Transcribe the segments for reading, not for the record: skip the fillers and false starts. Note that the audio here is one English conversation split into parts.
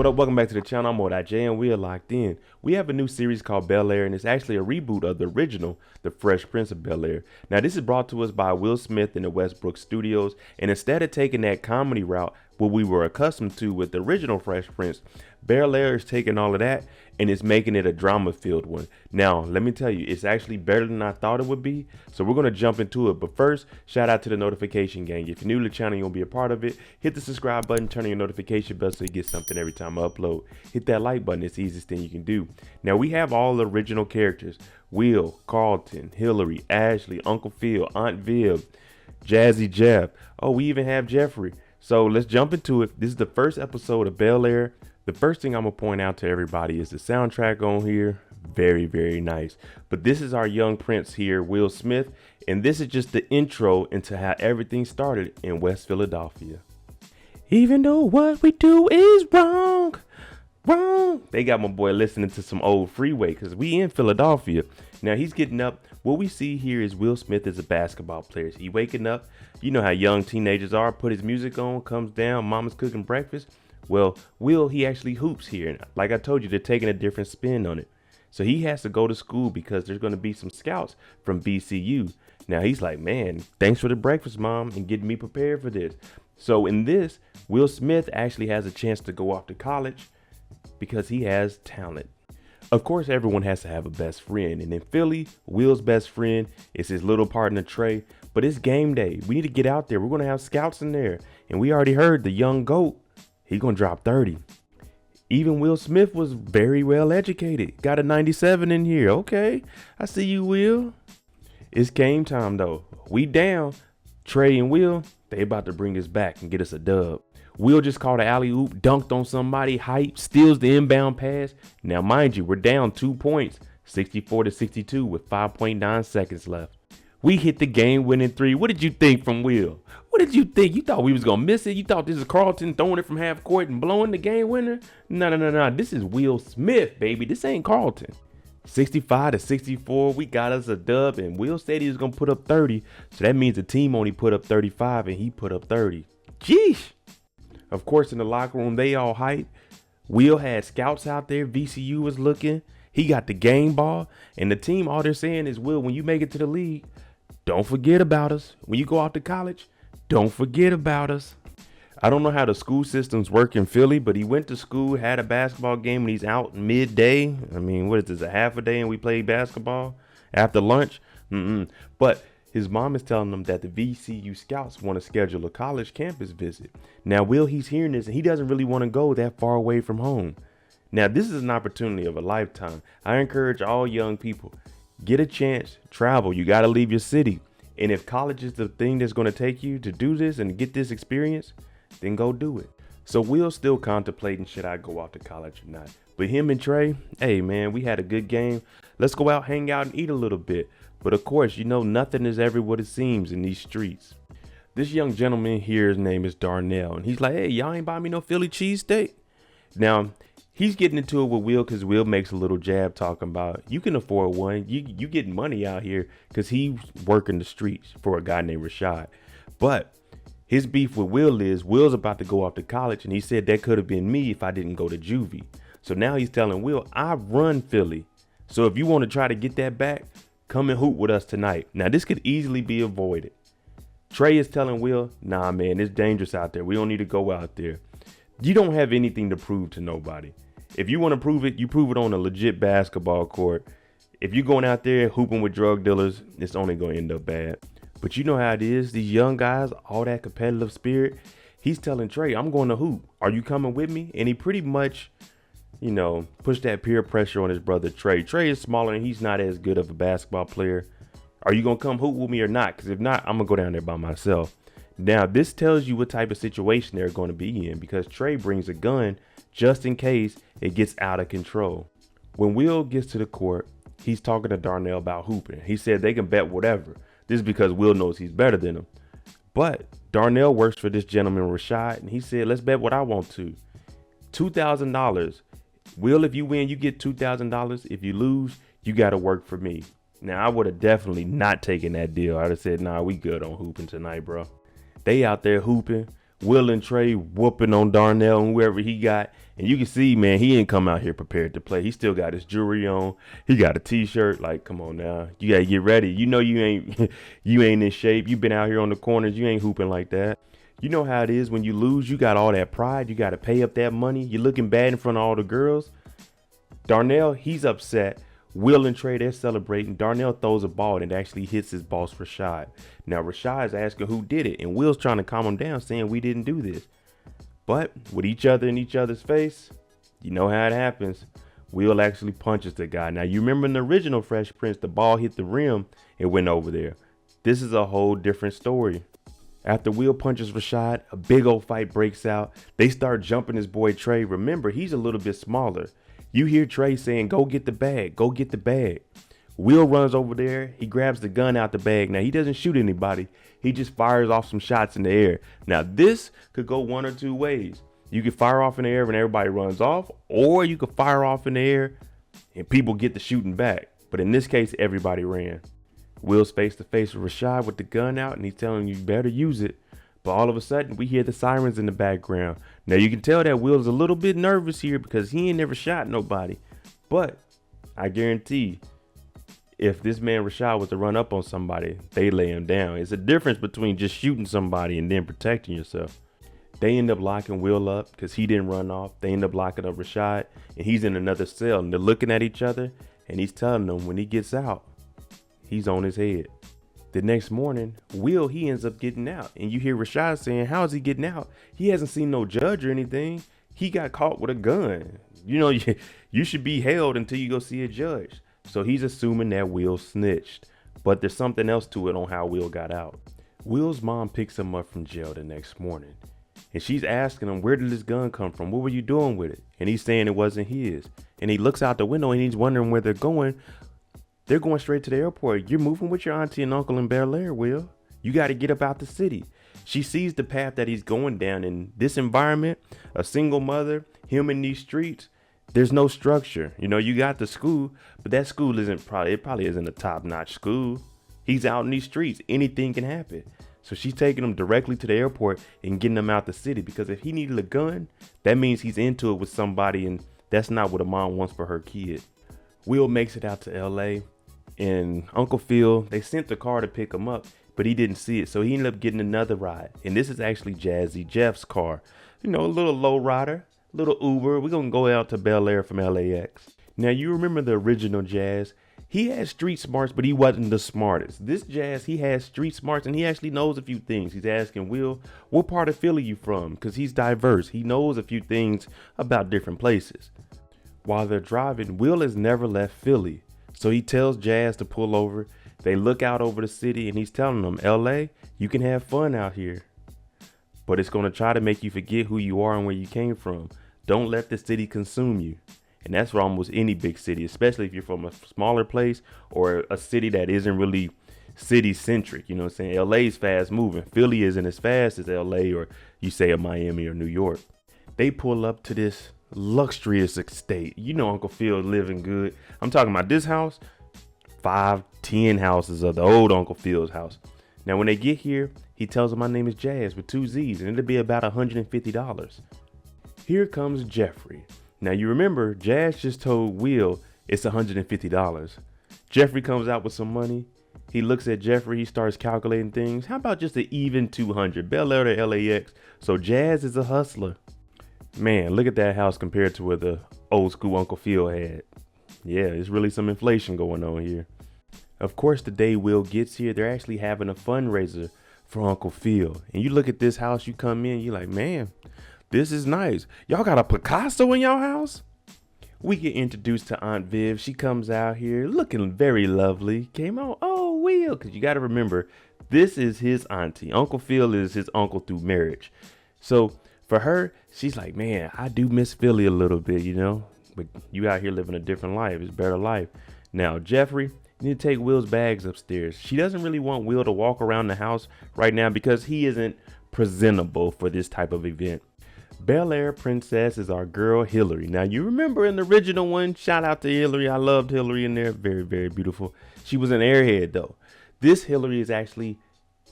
What up? Welcome back to the channel. I'm MoedotJ and we are locked in. We have a new series called Bel-Air, and it's actually a reboot of the original, The Fresh Prince of Bel-Air. Now, this is brought to us by Will Smith and the Westbrook Studios, and instead of taking that comedy route, what we were accustomed to with the original Fresh Prince, Bel-Air is taking all of that and it's making it a drama-filled one. Now, let me tell you, it's actually better than I thought it would be. So we're going to jump into it. But first, shout out to the notification gang. If you're new to the channel, you want to be a part of it, hit the subscribe button, turn on your notification bell so you get something every time I upload. Hit that like button. It's the easiest thing you can do. Now, we have all the original characters. Will, Carlton, Hilary, Ashley, Uncle Phil, Aunt Viv, Jazzy Jeff. Oh, we even have Geoffrey. So let's jump into it. This is the first episode of Bel-Air. The first thing I'm going to point out to everybody is the soundtrack on here. Very, very nice. But this is our young prince here, Will Smith. And this is just the intro into how everything started in West Philadelphia. Even though what we do is wrong. They got my boy listening to some old Freeway because we in Philadelphia. Now he's getting up. What we see here is Will Smith is a basketball player. He waking up. You know how young teenagers are. Put his music on, comes down, mama's cooking breakfast. Well, Will, he actually hoops here. And like I told you, they're taking a different spin on it. So he has to go to school because there's going to be some scouts from BCU. Now he's like, man, thanks for the breakfast, mom, and getting me prepared for this. So in this, Will Smith actually has a chance to go off to college because he has talent. Of course, everyone has to have a best friend. And in Philly, Will's best friend is his little partner, Trey. But it's game day. We need to get out there. We're going to have scouts in there. And we already heard the young GOAT. He's going to drop 30. Even Will Smith was very well educated. Got a 97 in here. Okay, I see you, Will. It's game time, though. We down. Trey and Will, they about to bring us back and get us a dub. Will just caught an alley-oop, dunked on somebody, hype, steals the inbound pass. Now, mind you, we're down 2 points, 64-62 with 5.9 seconds left. We hit the game-winning three. What did you think from Will? What did you think? You thought we was going to miss it? You thought this is Carlton throwing it from half court and blowing the game winner? No. This is Will Smith, baby. This ain't Carlton. 65-64, we got us a dub, and Will said he was going to put up 30. So that means the team only put up 35, and he put up 30. Jeesh. Of course, in the locker room, they all hype. Will had scouts out there. VCU was looking. He got the game ball. And the team, all they're saying is, Will, when you make it to the league, don't forget about us. When you go out to college, don't forget about us. I don't know how the school systems work in Philly, but he went to school, had a basketball game, and he's out midday. I mean, what is this, a half a day, and we played basketball after lunch? But his mom is telling him that the VCU scouts want to schedule a college campus visit. Now, Will, he's hearing this, and he doesn't really want to go that far away from home. Now, this is an opportunity of a lifetime. I encourage all young people, get a chance, travel. You got to leave your city. And if college is the thing that's going to take you to do this and get this experience, then go do it. So Will's still contemplating, should I go off to college or not? But him and Trey, hey, man, we had a good game. Let's go out, hang out, and eat a little bit. But of course, you know, nothing is ever what it seems in these streets. This young gentleman here, his name is Darnell, and he's like, hey, y'all ain't buy me no Philly cheesesteak? Now, he's getting into it with Will because Will makes a little jab talking about, you can afford one. You getting money out here because he's working the streets for a guy named Rashad. But his beef with Will is Will's about to go off to college, and he said that could have been me if I didn't go to juvie. So now he's telling Will, I run Philly. So if you want to try to get that back, come and hoop with us tonight. Now, this could easily be avoided. Trey is telling Will, nah, man, it's dangerous out there. We don't need to go out there. You don't have anything to prove to nobody. If you want to prove it, you prove it on a legit basketball court. If you're going out there hooping with drug dealers, it's only going to end up bad. But you know how it is. These young guys, all that competitive spirit. He's telling Trey, I'm going to hoop. Are you coming with me? And he pretty much, you know, pushed that peer pressure on his brother Trey. Trey is smaller and he's not as good of a basketball player. Are you going to come hoop with me or not? Because if not, I'm going to go down there by myself. Now, this tells you what type of situation they're going to be in because Trey brings a gun just in case it gets out of control. When Will gets to the court, he's talking to Darnell about hooping. He said they can bet whatever. This is because Will knows he's better than him. But Darnell works for this gentleman, Rashad, and he said, let's bet what I want to. $2,000. Will, if you win, you get $2,000. If you lose, you got to work for me. Now, I would have definitely not taken that deal. I'd have said, nah, we good on hooping tonight, bro. They out there hooping. Will and Trey whooping on Darnell and whoever he got. And you can see, man, he ain't come out here prepared to play. He still got his jewelry on. He got a t-shirt. Like, come on now. You gotta get ready. You know you ain't you ain't in shape. You been out here on the corners. You ain't hooping like that. You know how it is when you lose. You got all that pride. You gotta pay up that money. You're looking bad in front of all the girls. Darnell, he's upset. Will and Trey, they're celebrating. Darnell throws a ball and it actually hits his boss, Rashad. Now, Rashad is asking who did it, and Will's trying to calm him down, saying we didn't do this. But with each other in each other's face, you know how it happens. Will actually punches the guy. Now, you remember in the original Fresh Prince, the ball hit the rim and went over there. This is a whole different story. After Will punches Rashad, a big old fight breaks out. They start jumping his boy Trey. Remember, he's a little bit smaller. You hear Trey saying, go get the bag, go get the bag. Will runs over there. He grabs the gun out the bag. Now, he doesn't shoot anybody. He just fires off some shots in the air. Now, this could go one or two ways. You can fire off in the air and everybody runs off, or you could fire off in the air and people get the shooting back. But in this case, everybody ran. Will's face to face with Rashad with the gun out, and he's telling you better use it. But all of a sudden, we hear the sirens in the background. Now, you can tell that Will's a little bit nervous here because he ain't never shot nobody. But I guarantee, if this man Rashad was to run up on somebody, they lay him down. It's a difference between just shooting somebody and then protecting yourself. They end up locking Will up because he didn't run off. They end up locking up Rashad, and he's in another cell. And they're looking at each other, and he's telling them when he gets out, he's on his head. The next morning, Will, he ends up getting out. And you hear Rashad saying, how is he getting out? He hasn't seen no judge or anything. He got caught with a gun. You know, you should be held until you go see a judge. So he's assuming that Will snitched. But there's something else to it on how Will got out. Will's mom picks him up from jail the next morning. And she's asking him, where did this gun come from? What were you doing with it? And he's saying it wasn't his. And he looks out the window and he's wondering where they're going. They're going straight to the airport. You're moving with your auntie and uncle in Bel-Air, Will. You got to get up out the city. She sees the path that he's going down in this environment, a single mother, him in these streets. There's no structure. You know, you got the school, but that school probably isn't a top-notch school. He's out in these streets. Anything can happen. So she's taking him directly to the airport and getting him out the city, because if he needed a gun, that means he's into it with somebody, and that's not what a mom wants for her kid. Will makes it out to LA, and Uncle Phil, they sent the car to pick him up, but he didn't see it. So he ended up getting another ride. And this is actually Jazzy Jeff's car. You know, a little low rider, little Uber. We're going to go out to Bel-Air from LAX. Now, you remember the original Jazz. He had street smarts, but he wasn't the smartest. This Jazz, he has street smarts, and he actually knows a few things. He's asking Will, what part of Philly you from? Because he's diverse. He knows a few things about different places. While they're driving, Will has never left Philly. So he tells Jazz to pull over. They look out over the city, and he's telling them, LA, you can have fun out here, but it's going to try to make you forget who you are and where you came from. Don't let the city consume you. And that's for almost any big city, especially if you're from a smaller place or a city that isn't really city centric. You know what I'm saying? LA's fast moving. Philly isn't as fast as LA, or you say a Miami or New York. They pull up to this luxurious estate. You know, Uncle Phil living good. I'm talking about this house, 5-10 houses of the old Uncle Phil's house. Now, when they get here, he tells them my name is Jazz with 2 Z's, and it'll be about $150. Here comes Geoffrey. Now, you remember, Jazz just told Will it's $150. Geoffrey comes out with some money. He looks at Geoffrey. He starts calculating things. How about just an even 200? Bel-Air to LAX. So Jazz is a hustler. Man, look at that house compared to what the old school Uncle Phil had. Yeah, there's really some inflation going on here. Of course, the day Will gets here, they're actually having a fundraiser for Uncle Phil. And you look at this house, you come in, you're like, man, this is nice. Y'all got a Picasso in y'all house? We get introduced to Aunt Viv. She comes out here looking very lovely. Came on, oh, Will, because you got to remember, this is his auntie. Uncle Phil is his uncle through marriage. So for her, she's like, man, I do miss Philly a little bit, you know, but you out here living a different life. It's a better life. Now, Geoffrey, you need to take Will's bags upstairs. She doesn't really want Will to walk around the house right now because he isn't presentable for this type of event. Bel-Air Princess is our girl, Hilary. Now, you remember in the original one, shout out to Hilary. I loved Hilary in there. Very, very beautiful. She was an airhead, though. This Hilary is actually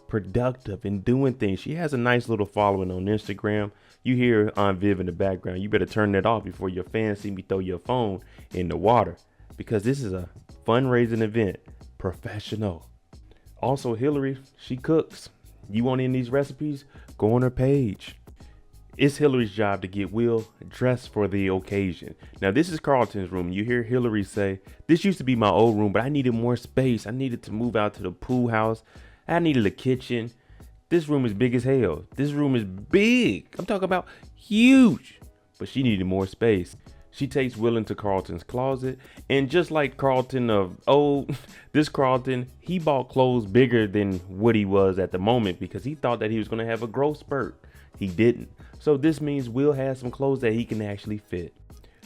productive and doing things. She has a nice little following on Instagram. You hear Aunt Viv in the background. You better turn that off before your fans see me throw your phone in the water, because this is a fundraising event. Professional. Also, Hilary, she cooks. You want any of these recipes? Go on her page. It's Hilary's job to get Will dressed for the occasion. Now, this is Carlton's room. You hear Hilary say, this used to be my old room, but I needed more space. I needed to move out to the pool house. I needed a kitchen. This room is big as hell. This room is big. I'm talking about huge. But she needed more space. She takes Will into Carlton's closet. And just like Carlton of old, this Carlton, he bought clothes bigger than what he was at the moment because he thought that he was going to have a growth spurt. He didn't. So this means Will has some clothes that he can actually fit.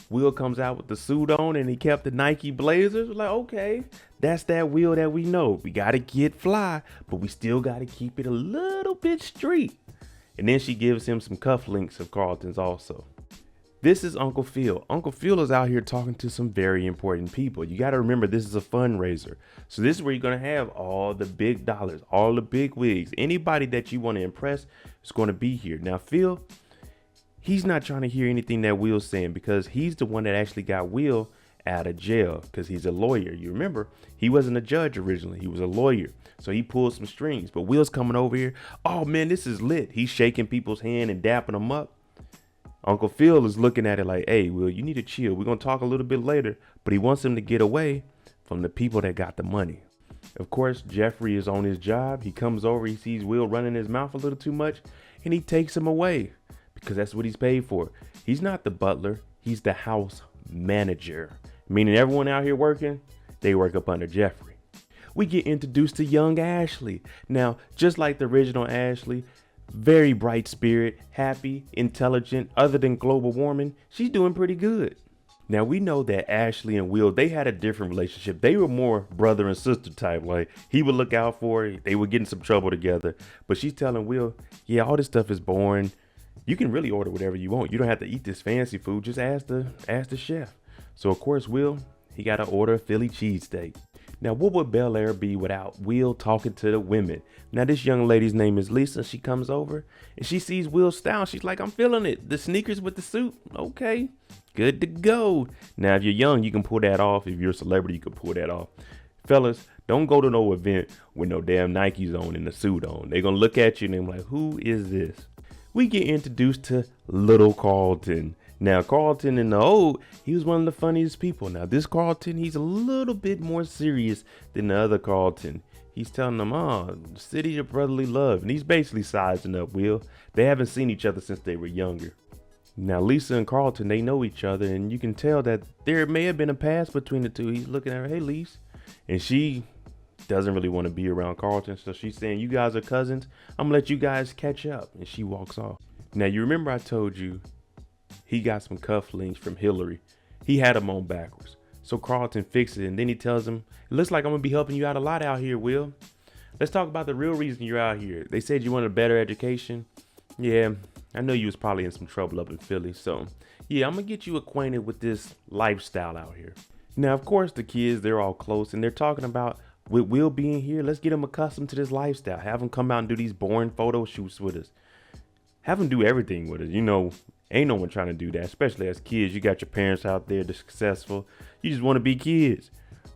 Will comes out with the suit on and he kept the Nike blazers. We're like, okay, that's that Will that we know. We got to get fly, but we still got to keep it a little bit street. And then she gives him some cufflinks of Carlton's also. This is Uncle Phil. Uncle Phil is out here talking to some very important people. You got to remember, this is a fundraiser. So this is where you're going to have all the big dollars, all the big wigs. Anybody that you want to impress is going to be here. Now, Phil, he's not trying to hear anything that Will's saying because he's the one that actually got Will out of jail because he's a lawyer. You remember, he wasn't a judge originally. He was a lawyer. So he pulled some strings. But Will's coming over here. Oh, man, this is lit. He's shaking people's hand and dapping them up. Uncle Phil is looking at it like, hey, Will, you need to chill. We're going to talk a little bit later. But he wants him to get away from the people that got the money. Of course, Geoffrey is on his job. He comes over. He sees Will running his mouth a little too much. And he takes him away because that's what he's paid for. He's not the butler. He's the house manager. Meaning everyone out here working, they work up under Geoffrey. We get introduced to young Ashley. Now, just like the original Ashley, very bright spirit, happy, intelligent. Other than global warming, she's doing pretty good. Now, we know that Ashley and Will, they had a different relationship. They were more brother and sister type. Like, he would look out for her. They would get in some trouble together. But she's telling Will, yeah, all this stuff is boring. You can really order whatever you want. You don't have to eat this fancy food. Just ask the chef. So, of course, Will, he got to order a Philly cheesesteak. Now, what would Bel-Air be without Will talking to the women? Now, this young lady's name is Lisa. She comes over and she sees Will's style. She's like, I'm feeling it. The sneakers with the suit. Okay, good to go. Now, if you're young, you can pull that off. If you're a celebrity, you can pull that off. Fellas, don't go to no event with no damn Nikes on and a suit on. They're going to look at you and they're like, who is this? We get introduced to little Carlton. Now, Carlton in the old, he was one of the funniest people. Now, this Carlton, he's a little bit more serious than the other Carlton. He's telling them, the city of brotherly love. And he's basically sizing up Will. They haven't seen each other since they were younger. Now, Lisa and Carlton, they know each other. And you can tell that there may have been a past between the two. He's looking at her, hey, Lisa. And she doesn't really want to be around Carlton. So she's saying, you guys are cousins. I'm going to let you guys catch up. And she walks off. Now, you remember I told you he got some cufflinks from Hilary. He had them on backwards. So Carlton fixes it, and then he tells him, it looks like I'm going to be helping you out a lot out here, Will. Let's talk about the real reason you're out here. They said you wanted a better education. Yeah, I know you was probably in some trouble up in Philly. So, yeah, I'm going to get you acquainted with this lifestyle out here. Now, of course, the kids, they're all close, and they're talking about, with Will being here, let's get him accustomed to this lifestyle. Have him come out and do these boring photo shoots with us. Have him do everything with us. You know, ain't no one trying to do that, especially as kids. You got your parents out there, they're successful. You just want to be kids.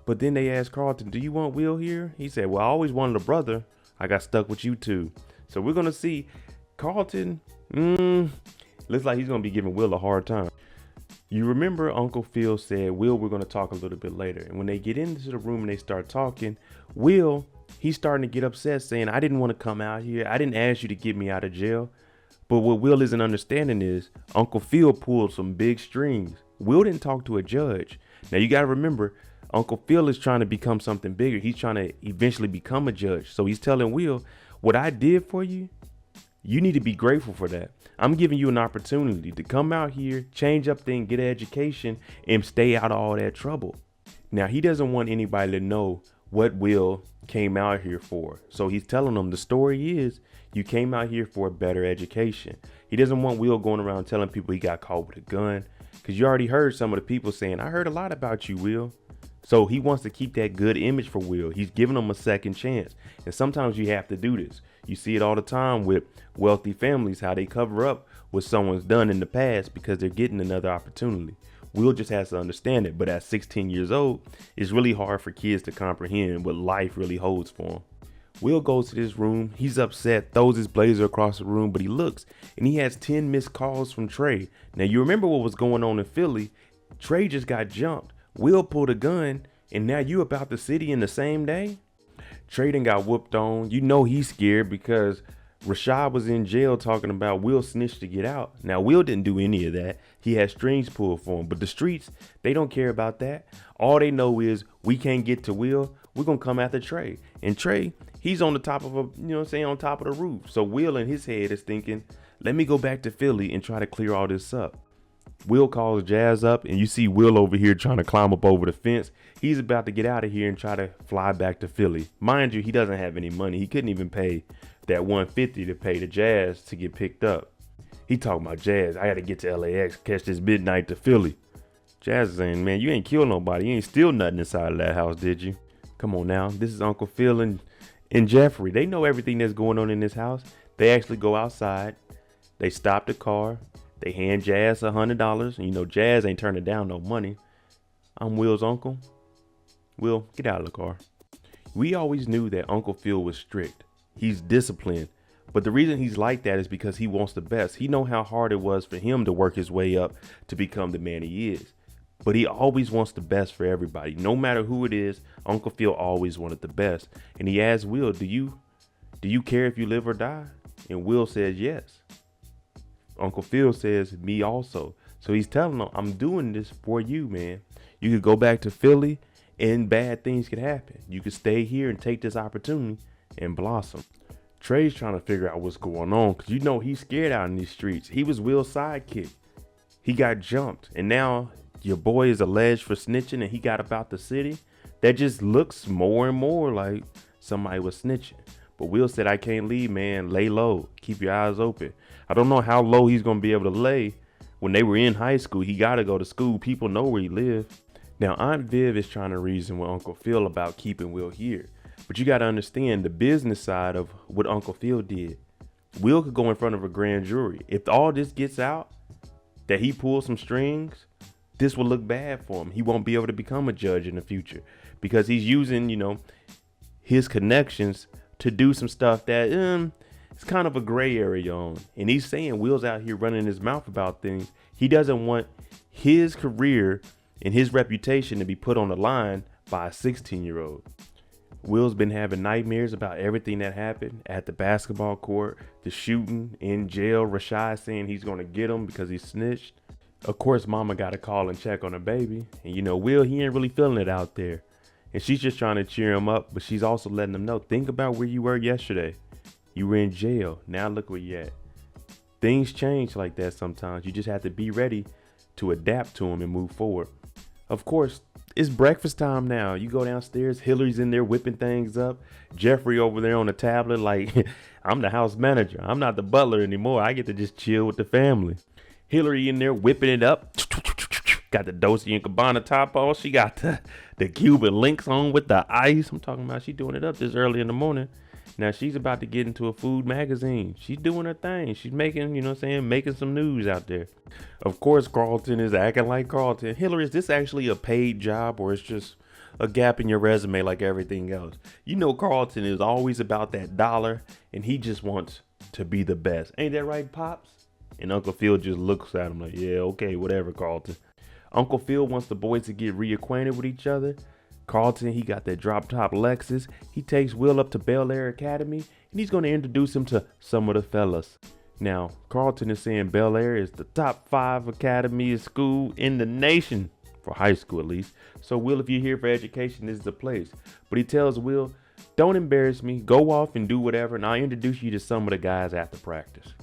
But then they asked Carlton, do you want Will here? He said, well, I always wanted a brother. I got stuck with you two. So we're going to see Carlton. Looks like he's going to be giving Will a hard time. You remember Uncle Phil said, Will, we're going to talk a little bit later. And when they get into the room and they start talking, Will, he's starting to get upset saying, I didn't want to come out here. I didn't ask you to get me out of jail. But what Will isn't understanding is Uncle Phil pulled some big strings. Will didn't talk to a judge. Now, you got to remember, Uncle Phil is trying to become something bigger. He's trying to eventually become a judge. So he's telling Will, what I did for you, you need to be grateful for that. I'm giving you an opportunity to come out here, change up things, get an education, and stay out of all that trouble. Now, he doesn't want anybody to know what Will came out here for. So he's telling them the story is you came out here for a better education. He doesn't want Will going around telling people he got caught with a gun, because you already heard some of the people saying, I heard a lot about you, Will. So he wants to keep that good image for Will. He's giving him a second chance. And sometimes you have to do this. You see it all the time with wealthy families, how they cover up what someone's done in the past because they're getting another opportunity. Will just has to understand it. But at 16 years old, it's really hard for kids to comprehend what life really holds for them. Will goes to this room. He's upset, throws his blazer across the room, but he looks and he has 10 missed calls from Trey. Now, you remember what was going on in Philly. Trey just got jumped. Will pulled a gun, and now you about the city in the same day? Trey done got whooped on. You know he's scared because Rashad was in jail talking about Will snitched to get out. Now, Will didn't do any of that. He had strings pulled for him. But the streets, they don't care about that. All they know is we can't get to Will. We're going to come after Trey. And Trey, he's on the top of on top of the roof. So Will in his head is thinking, let me go back to Philly and try to clear all this up. Will calls Jazz up, and you see Will over here trying to climb up over the fence. He's about to get out of here and try to fly back to Philly. Mind you, he doesn't have any money. He couldn't even pay that $150 to pay the Jazz to get picked up. He talking about Jazz. I got to get to LAX, catch this midnight to Philly. Jazz is saying, man, you ain't killed nobody. You ain't steal nothing inside of that house, did you? Come on now. This is Uncle Phil and Geoffrey. They know everything that's going on in this house. They actually go outside. They stop the car. They hand Jazz $100. And you know, Jazz ain't turning down no money. I'm Will's uncle. Will, get out of the car. We always knew that Uncle Phil was strict. He's disciplined. But the reason he's like that is because he wants the best. He know how hard it was for him to work his way up to become the man he is. But he always wants the best for everybody. No matter who it is, Uncle Phil always wanted the best. And he asked Will, do you care if you live or die? And Will says yes. Uncle Phil says, me also. So he's telling him, I'm doing this for you, man. You could go back to Philly and bad things could happen. You could stay here and take this opportunity and blossom. Trey's trying to figure out what's going on because you know he's scared out in these streets. He was Will's sidekick. He got jumped. And now your boy is alleged for snitching and he got about the city. That just looks more and more like somebody was snitching. But Will said, I can't leave, man. Lay low. Keep your eyes open. I don't know how low he's going to be able to lay. When they were in high school, he got to go to school. People know where he lived. Now, Aunt Viv is trying to reason with Uncle Phil about keeping Will here. But you got to understand the business side of what Uncle Phil did. Will could go in front of a grand jury. If all this gets out, that he pulled some strings, this will look bad for him. He won't be able to become a judge in the future because he's using, his connections to do some stuff that it's kind of a gray area on. And he's saying Will's out here running his mouth about things. He doesn't want his career and his reputation to be put on the line by a 16-year-old. Will's been having nightmares about everything that happened at the basketball court, the shooting, in jail, Rashad saying he's going to get him because he snitched. Of course, mama got to call and check on the baby. And Will, he ain't really feeling it out there. And she's just trying to cheer him up, but she's also letting him know, think about where you were yesterday. You were in jail. Now look where you're at. Things change like that sometimes. You just have to be ready to adapt to them and move forward. Of course, it's breakfast time now. You go downstairs, Hilary's in there whipping things up. Geoffrey over there on the tablet like, I'm the house manager. I'm not the butler anymore. I get to just chill with the family. Hilary in there whipping it up. Got the Dolce & Gabbana top on. She got the Cuban links on with the ice. I'm talking about she doing it up this early in the morning. Now she's about to get into a food magazine. She's doing her thing. She's making, making some news out there. Of course, Carlton is acting like Carlton. Hilary, is this actually a paid job or it's just a gap in your resume like everything else? Carlton is always about that dollar and he just wants to be the best. Ain't that right, Pops? And Uncle Phil just looks at him like, yeah, okay, whatever, Carlton. Uncle Phil wants the boys to get reacquainted with each other. Carlton, he got that drop top Lexus. He takes Will up to Bel-Air Academy and he's going to introduce him to some of the fellas. Now, Carlton is saying Bel-Air is the top 5 academy school in the nation, for high school at least. So Will, if you're here for education, this is the place. But he tells Will, don't embarrass me. Go off and do whatever and I'll introduce you to some of the guys after practice.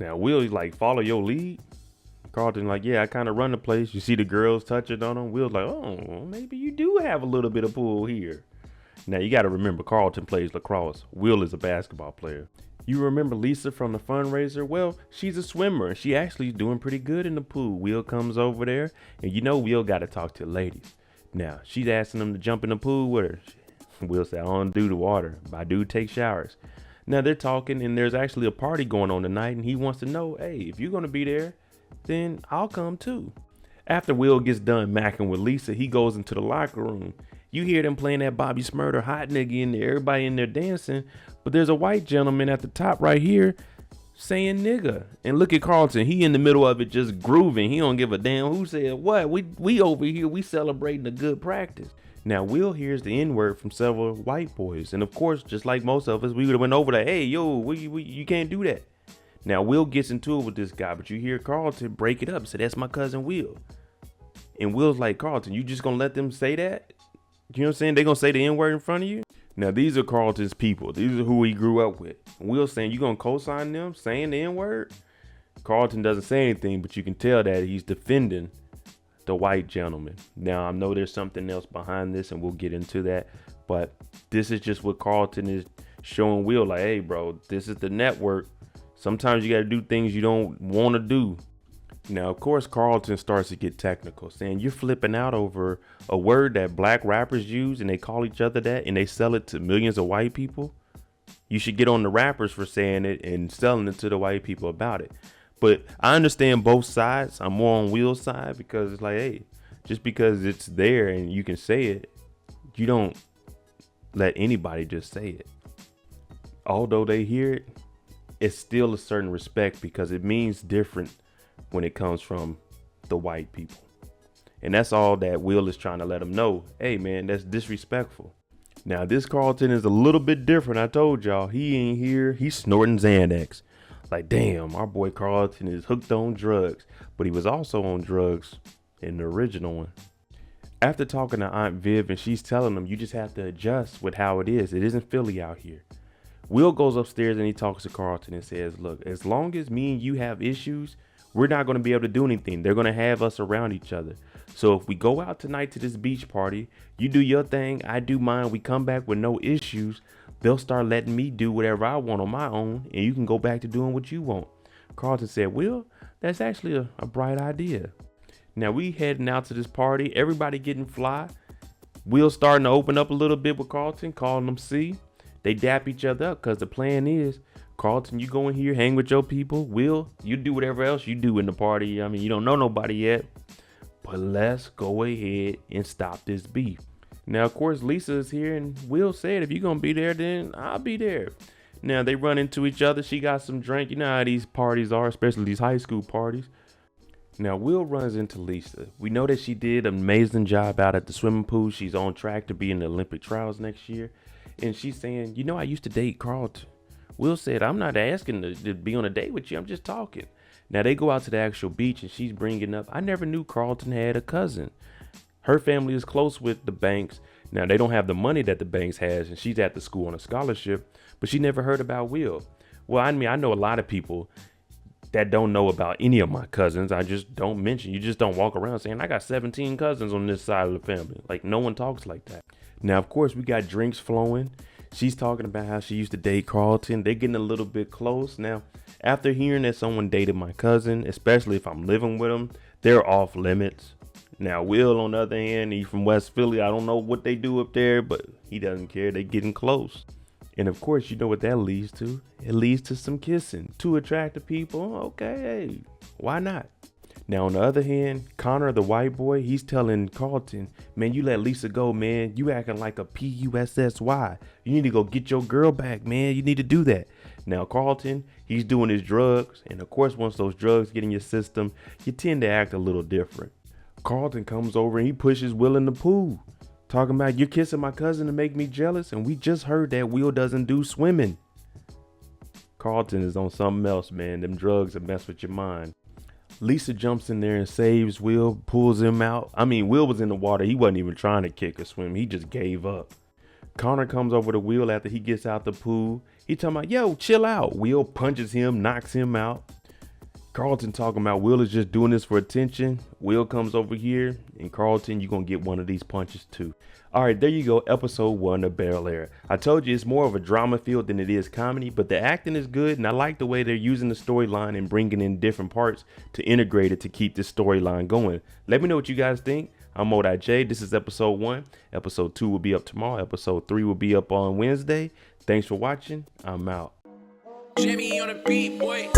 Now, Will, he's like, follow your lead. Carlton like, yeah, I kind of run the place. You see the girls touching on him. Will's like, oh, maybe you do have a little bit of pull here. Now, you got to remember, Carlton plays lacrosse. Will is a basketball player. You remember Lisa from the fundraiser? Well, she's a swimmer, and she actually is doing pretty good in the pool. Will comes over there, and Will got to talk to ladies. Now, she's asking him to jump in the pool with her. Will said, I don't do the water, but I do take showers. Now they're talking, and there's actually a party going on tonight, and he wants to know, hey, if you're going to be there, then I'll come too. After Will gets done macking with Lisa, he goes into the locker room. You hear them playing that Bobby Smurder hot nigga in there, everybody in there dancing, but there's a white gentleman at the top right here saying nigga. And look at Carlton, he in the middle of it just grooving. He don't give a damn who said what. We over here, we celebrating a good practice. Now Will hears the N-word from several white boys, and of course, just like most of us, we would have went over there, hey yo, you can't do that. Now Will gets into it with this guy, but you hear Carlton break it up and say, that's my cousin Will. And Will's like, Carlton, you just gonna let them say that? You know what I'm saying? They gonna say the N-word in front of you? Now these are Carlton's people. These are who he grew up with. Will's saying, you gonna co-sign them saying the N-word? Carlton doesn't say anything, but you can tell that he's defending the white gentleman. Now I know there's something else behind this, and we'll get into that, but this is just what Carlton is showing Will, like, hey bro, this is the network. Sometimes you got to do things you don't want to do. Now of course Carlton starts to get technical, saying you're flipping out over a word that black rappers use and they call each other that and they sell it to millions of white people. You should get on the rappers for saying it and selling it to the white people about it. But I understand both sides. I'm more on Will's side because it's like, hey, just because it's there and you can say it, you don't let anybody just say it. Although they hear it, it's still a certain respect because it means different when it comes from the white people. And that's all that Will is trying to let them know. Hey, man, that's disrespectful. Now, this Carlton is a little bit different. I told y'all, he ain't here. He's snorting Xanax. Like, damn, our boy Carlton is hooked on drugs, but he was also on drugs in the original one. After talking to Aunt Viv, and she's telling him, you just have to adjust with how it is. It isn't Philly out here. Will goes upstairs and he talks to Carlton and says, look, as long as me and you have issues, we're not going to be able to do anything. They're going to have us around each other. So if we go out tonight to this beach party, you do your thing, I do mine, we come back with no issues, they'll start letting me do whatever I want on my own, and you can go back to doing what you want. Carlton said, Will, that's actually a bright idea. Now we heading out to this party, everybody getting fly. Will starting to open up a little bit with Carlton, calling him C. They dap each other up because the plan is, Carlton, you go in here, hang with your people. Will, you do whatever else you do in the party. I mean, you don't know nobody yet, but let's go ahead and stop this beef. Now, of course, Lisa is here, and Will said, if you're going to be there, then I'll be there. Now, they run into each other. She got some drink. You know how these parties are, especially these high school parties. Now, Will runs into Lisa. We know that she did an amazing job out at the swimming pool. She's on track to be in the Olympic trials next year. And she's saying, you know, I used to date Carlton. Will said, I'm not asking to be on a date with you. I'm just talking. Now, they go out to the actual beach, and she's bringing up, I never knew Carlton had a cousin. Her family is close with the Banks. Now, they don't have the money that the Banks has, and she's at the school on a scholarship, but she never heard about Will. Well, I mean, I know a lot of people that don't know about any of my cousins. I just don't mention. You just don't walk around saying, I got 17 cousins on this side of the family. Like, no one talks like that. Now, of course, we got drinks flowing. She's talking about how she used to date Carlton. They're getting a little bit close. Now, after hearing that someone dated my cousin, especially if I'm living with them, they're off limits. Now, Will, on the other hand, he's from West Philly. I don't know what they do up there, but he doesn't care. They're getting close. And of course, you know what that leads to. It leads to some kissing. Two attractive people. Okay, hey, why not? Now, on the other hand, Connor, the white boy, he's telling Carlton, man, you let Lisa go, man. You acting like a PUSSY. You need to go get your girl back, man. You need to do that. Now, Carlton, he's doing his drugs. And of course, once those drugs get in your system, you tend to act a little different. Carlton comes over and he pushes Will in the pool, talking about, you're kissing my cousin to make me jealous. And we just heard that Will doesn't do swimming. Carlton is on something else, man. Them drugs have messed with your mind. Lisa jumps in there and saves Will, pulls him out. I mean, Will was in the water. He wasn't even trying to kick or swim. He just gave up. Connor comes over to Will after he gets out the pool. He talking about, yo, chill out. Will punches him, knocks him out. Carlton talking about Will is just doing this for attention. Will comes over here, and Carlton, you're going to get one of these punches too. All right, there you go. Episode 1 of Bel-Air. I told you it's more of a drama field than it is comedy, but the acting is good, and I like the way they're using the storyline and bringing in different parts to integrate it to keep this storyline going. Let me know what you guys think. I'm MoedotJ. This is episode 1. Episode 2 will be up tomorrow. Episode 3 will be up on Wednesday. Thanks for watching. I'm out. Jimmy on the beat, boy.